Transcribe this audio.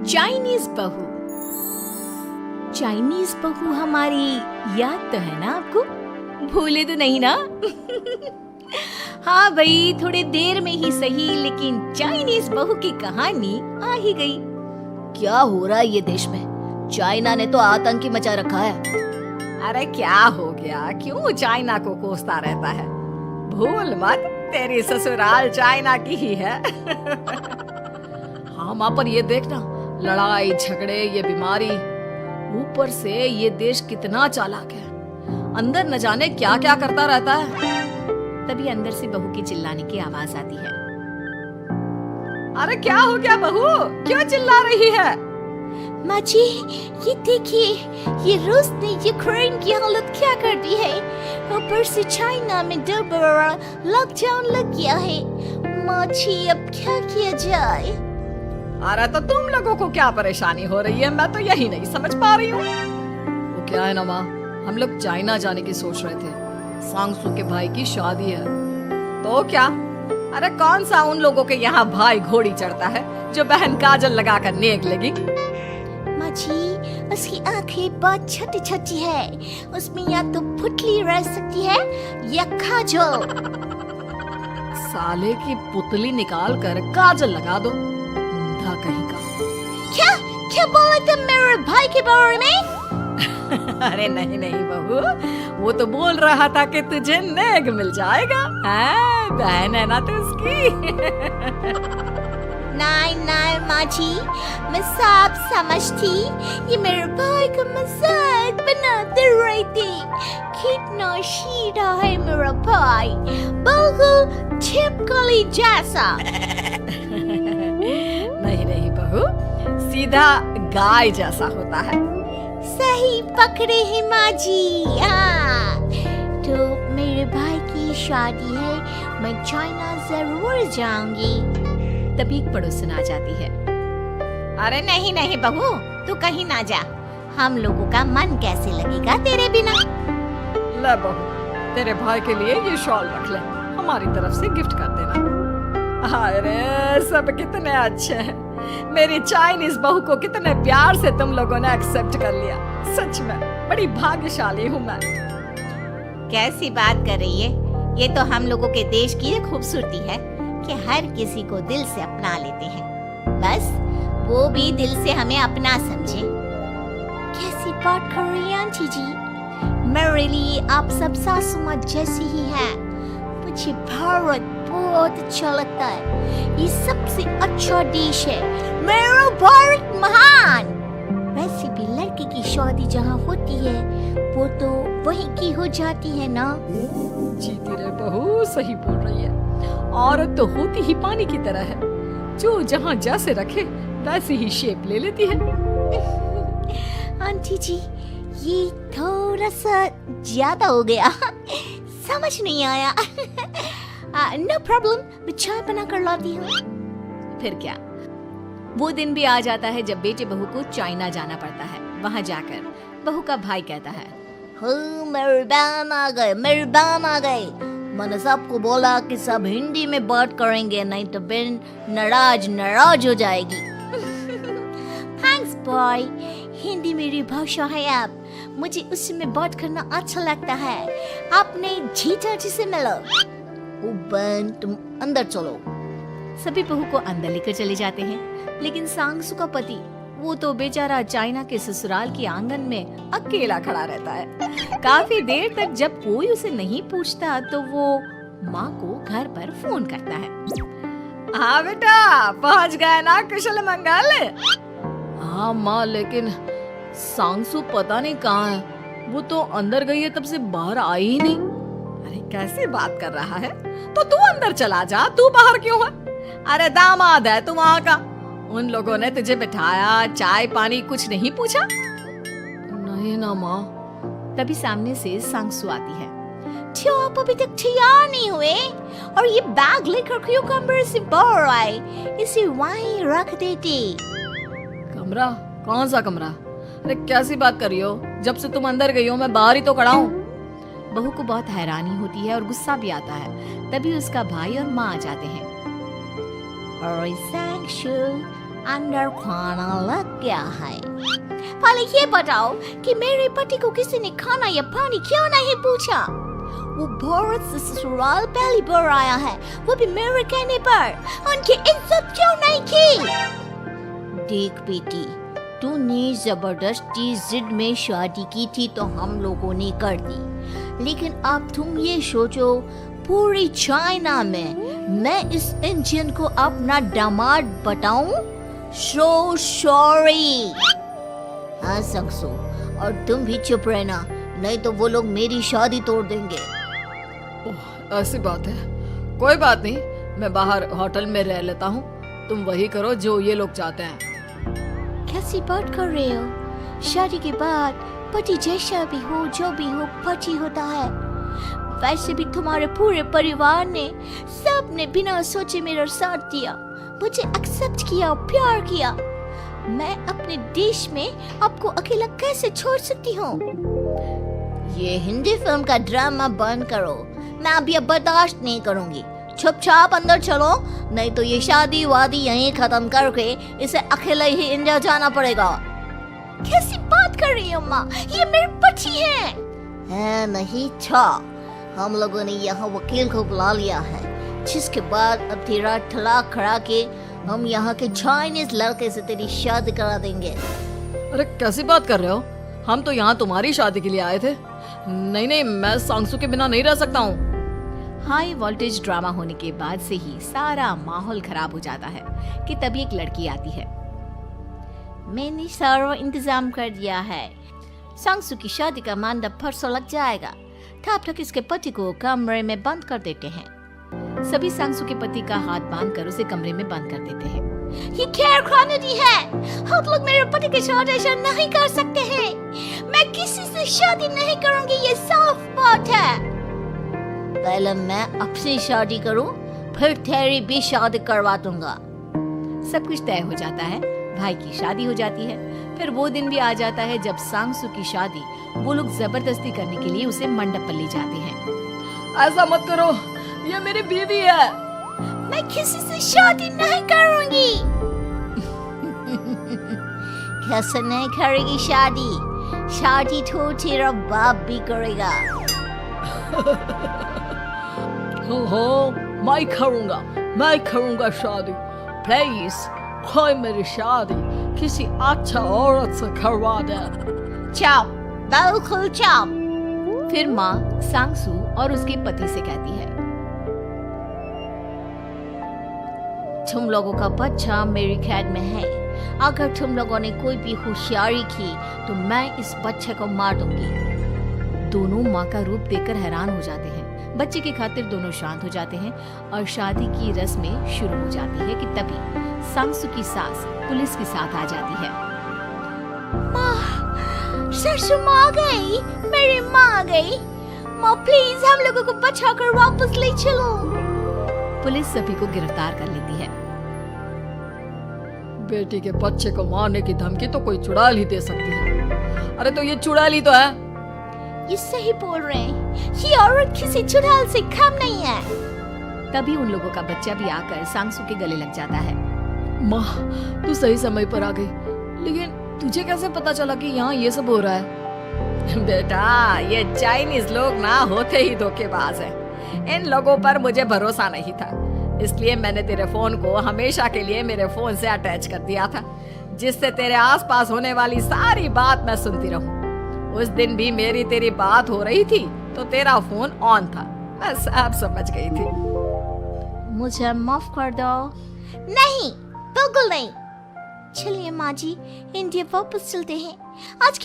Chinese बहू। Chinese बहू हमारी याद तो है ना आपको? भूले तो नहीं ना? हाँ भाई, थोड़ी देर में ही सही, लेकिन चाइनीज बहू की कहानी आ ही गई। क्या हो रहा है ये देश में? चाइना ने तो आतंकी मचा रखा है। अरे क्या हो गया? क्यों चाइना को कोसता रहता है? भूल मत, तेरी ससुराल चाइना की ही है। हाँ माँ, पर ये देखना, लड़ाई झगड़े, ये बीमारी, ऊपर से ये देश कितना चालाक है। अंदर न जाने क्या क्या करता रहता है। तभी अंदर से बहू की चिल्लाने की आवाज आती है। अरे क्या हो गया बहू, क्यों चिल्ला रही है? माँ जी, ये देखिए, ये रूस ने यूक्रेन की हालत क्या कर दी है। ऊपर से चाइना में दोबारा लॉकडाउन लग गया है। माँ जी, अब क्या किया जाए? अरे तो तुम लोगों को क्या परेशानी हो रही है? मैं तो यही नहीं समझ पा रही हूँ। वो क्या है ना माँ, हम लोग चाइना जाने की सोच रहे थे। सांगसू के भाई की शादी है। तो क्या? अरे कौन सा उन लोगों के यहाँ भाई घोड़ी चढ़ता है जो बहन काजल लगा कर नेक लगी? माँ जी, उसकी आंखें बहुत छोटी छोटी है, उसमें या तो पुतली रह सकती है या काजल। साले की पुतली निकाल कर काजल लगा दो, अंधा कहीं का। क्या क्या बोले तुम मेरे भाई के बारे में? अरे नहीं नहीं बहू, वो तो बोल रहा था कि तुझे नेग मिल जाएगा। बहन है ना तू उसकी। नहीं नहीं माँ जी, मैं सब समझती। ये मेरे भाई का मजाक बनाते रहते। कितना सीधा है मेरा भाई, बिल्कुल छिपकली जैसा। नहीं नहीं बहू, सीधा गाय जैसा होता है। सही पकड़े हैं माँ जी। हाँ, तो मेरे भाई की शादी है, मैं चाइना जरूर जाऊंगी। तभी एक पड़ोसन आ जाती है। अरे नहीं नहीं बहू, तू कहीं ना जा। हम लोगों का मन कैसे लगेगा तेरे बिना? ले बहू, तेरे भाई के लिए ये शॉल रख ले, हमारी तरफ से गिफ्ट कर देना। अरे सब कितने अच्छे हैं। मेरी चाइनीज बहू को कितने प्यार से तुम लोगों ने एक्सेप्ट कर लिया। सच में बड़ी भाग्यशाली हूँ मैं। कैसी बात कर रही है? ये तो हम लोगों के देश की एक खूबसूरती है कि हर किसी को दिल से अपना लेते हैं, बस वो भी दिल से हमें अपना समझे। कैसी बात कर रही हैं आंटी जी? मेरे लिए आप सब सासू माँ जैसी ही हैं। मुझे भारत बहुत अच्छा लगता है, ये सबसे अच्छा देश है। मेरा भारत महान। वैसे भी लड़की की शादी जहाँ होती है वो तो वहीं की हो जाती है ना? जीती रे बहू, सही बोल रही है। औरत तो होती ही पानी की तरह है, जो जहाँ जैसे रखे वैसी ही शेप ले लेती है। आंटी जी, ये थोड़ा सा ज्यादा हो गया, समझ नहीं आया। नो प्रॉब्लम, मैं चाय बना कर लाती हूँ। फिर क्या, वो दिन भी आ जाता है जब बेटे बहू को चाइना जाना पड़ता है। वहाँ जाकर बहू का भाई कहता है, मेरे बहन आ गए, मेरे बहन आ गए। मैंने सबको बोला कि सब हिंदी में बात करेंगे, नहीं तो बहन नाराज हो जाएगी। थैंक्स बॉय, हिंदी मेरी भाषा है। अब मुझे उसमें बात करना अच्छा लगता है। आपने जीजा जी से मिलो। ओ बहन, तुम अंदर चलो। सभी बहू को अंदर लेकर चले जाते हैं, लेकिन सांगसू का पति, वो तो बेचारा चाइना के ससुराल के आंगन में अकेला खड़ा रहता है। काफी देर तक जब कोई उसे नहीं पूछता तो वो माँ को घर पर फोन करता है। हाँ बेटा, पहुँच गए ना कुशल मंगल? हाँ माँ, लेकिन सांगसू पता नहीं कहाँ है। वो तो अंदर गई है, तब से बाहर आई ही नहीं। अरे कैसी बात कर रहा है? तो तू अंदर चला जा, तू बाहर क्यों है? अरे दामाद है तू वहाँ का, उन लोगों ने तुझे बिठाया, चाय पानी कुछ नहीं पूछा? नहीं ना माँ। तभी सामने से सांगसू आती है। क्यों आप अभी तक तैयार नहीं हुए? और ये बैग लेकर क्यों कमरे से बाहर आए? इसे वहीं रख देते। कमरा? कौन सा कमरा? अरे कैसी बात कर रही हो? जब से तुम अंदर गई हो मैं बाहर ही तो खड़ा हूँ। बहू को बहुत हैरानी होती है और गुस्सा भी आता है। तभी उसका भाई और माँ आ जाते हैं। और सांगसू, अंदर खाना लग गया है। पहले ये बताओ कि मेरे पति को किसी ने खाना या पानी क्यों नहीं पूछा? वो भारत से ससुराल पहली बार आया है, वो भी मेरे कहने पर। उनकी इज्जत क्यों नहीं की? देख बेटी, तूने जबरदस्ती जिद में शादी की थी तो हम लोगों ने कर दी, लेकिन अब तुम ये सोचो, पूरी चाइना में मैं इस इंडियन को अपना दामाद बताऊं? So sorry. हाँ संगसू, और तुम भी चुप रहना, नहीं तो वो लोग मेरी शादी तोड़ देंगे। ओह, ऐसी बात है। कोई बात नहीं, मैं बाहर होटल में रह लेता हूँ, तुम वही करो जो ये लोग चाहते हैं। कैसी बात कर रहे हो? शादी के बाद पति जैसा भी हो, जो भी हो, पति होता है। वैसे भी तुम्हारे पूरे परिवार ने, सबने बिना सोचे मेरा साथ दिया, मुझे एक्सेप्ट किया, प्यार किया। मैं अपने देश में आपको अकेला कैसे छोड़ सकती हूँ? ये हिंदी फिल्म का ड्रामा बंद करो, मैं अभी अब बर्दाश्त नहीं करूँगी। चुपचाप अंदर चलो, नहीं तो ये शादी वादी यहीं खत्म करके इसे अकेले ही इंडिया जाना पड़ेगा। कैसी बात कर रही हो माँ? ये मेरे पति हैं। है नहीं था, हम लोगों ने यहाँ वकील को बुला लिया है, जिसके बाद अब तेरा तलाक करा के हम यहाँ के चाइनीज लड़के से तेरी शादी करा देंगे। अरे कैसी बात कर रहे हो? हम तो यहाँ तुम्हारी शादी के लिए आए थे। नहीं नहीं, मैं सांगसू के बिना नहीं रह सकता हूँ। हाई वोल्टेज ड्रामा होने के बाद से ही सारा माहौल खराब हो जाता है कि तभी एक लड़की आती है। मैंने सारा इंतजाम कर दिया है, सांगसू की शादी का मंडप परसों लग जाएगा, तब तक इसके पति को कमरे में बंद कर देते हैं। सभी सांगसू के पति का हाथ बांधकर उसे कमरे में बंद कर देते हैं। ये खैर खानदानी है, हम लोग मेरे पति के साथ ऐसा नहीं कर सकते हैं। मैं किसी से शादी नहीं करूंगी, ये साफ बात है। पहले मैं अपनी शादी करूं, फिर तेरी भी शादी करवा दूंगा। सब कुछ तय हो जाता है, भाई की शादी हो जाती है। फिर वो दिन भी आ जाता है जब सांगसू की शादी वो लोग जबरदस्ती करने के लिए उसे मंडप पर ले जाते हैं। ऐसा मत करो, ये मेरी बीवी है। मैं किसी से शादी नहीं करूंगी। कैसे नहीं करेगी शादी? शादी तो तेरा बाप भी करेगा। हो, मैं करूंगा शादी। प्लीज कोई मेरी शादी किसी अच्छा औरत से करवा दे। चाप, बिल्कुल चाप। फिर माँ सांगसू और उसके पति से कहती है, तुम लोगों का बच्चा मेरी कैद में है, अगर तुम लोगों ने कोई भी होशियारी की तो मैं इस बच्चे को मार दूंगी। दोनों माँ का रूप देखकर हैरान हो जाते हैं। बच्चे की खातिर दोनों शांत हो जाते हैं और शादी की रस्में शुरू हो जाती है कि तभी सांगसू की सास पुलिस के साथ आ जाती है। माँ, ससुर माँ आ गई, मेरी माँ आ गई। माँ प्लीज हम लोगों को बचाकर वापस ले चलो। पुलिस सभी को गिरफ्तार कर लेती है। बेटी के बच्चे को मारने की धमकी तो कोई चुड़ैल ही दे सकती है। अरे तो ये चुड़ैल ही तो है। ये सही बोल रहे हैं, ये औरत किसी चुड़ैल से कम नहीं है। तभी उन लोगों का बच्चा भी आकर सांगसू के गले लग जाता है। माँ, तू सही समय पर आ गई, लेकिन तुझे कैसे पता चला कि यहाँ ये सब हो रहा है? बेटा, ये चाइनीज लोग ना होते ही धोखेबाज हैं। इन लोगों पर मुझे भरोसा नहीं था, इसलिए मैंने तेरे फोन को हमेशा के लिए मेरे फोन से अटैच कर दिया था, जिससे तेरे आसपास होने वाली सारी बात मैं सुनती रहूं। उस दिन भी मेरी तेरी बात हो रही थी तो तेरा फोन ऑन था, मैं सब समझ गई थी। मुझे माफ कर दो। नहीं, बिल्कुल नहीं। चलिए माँ जी, इंडिया वापस चलते हैं। आज के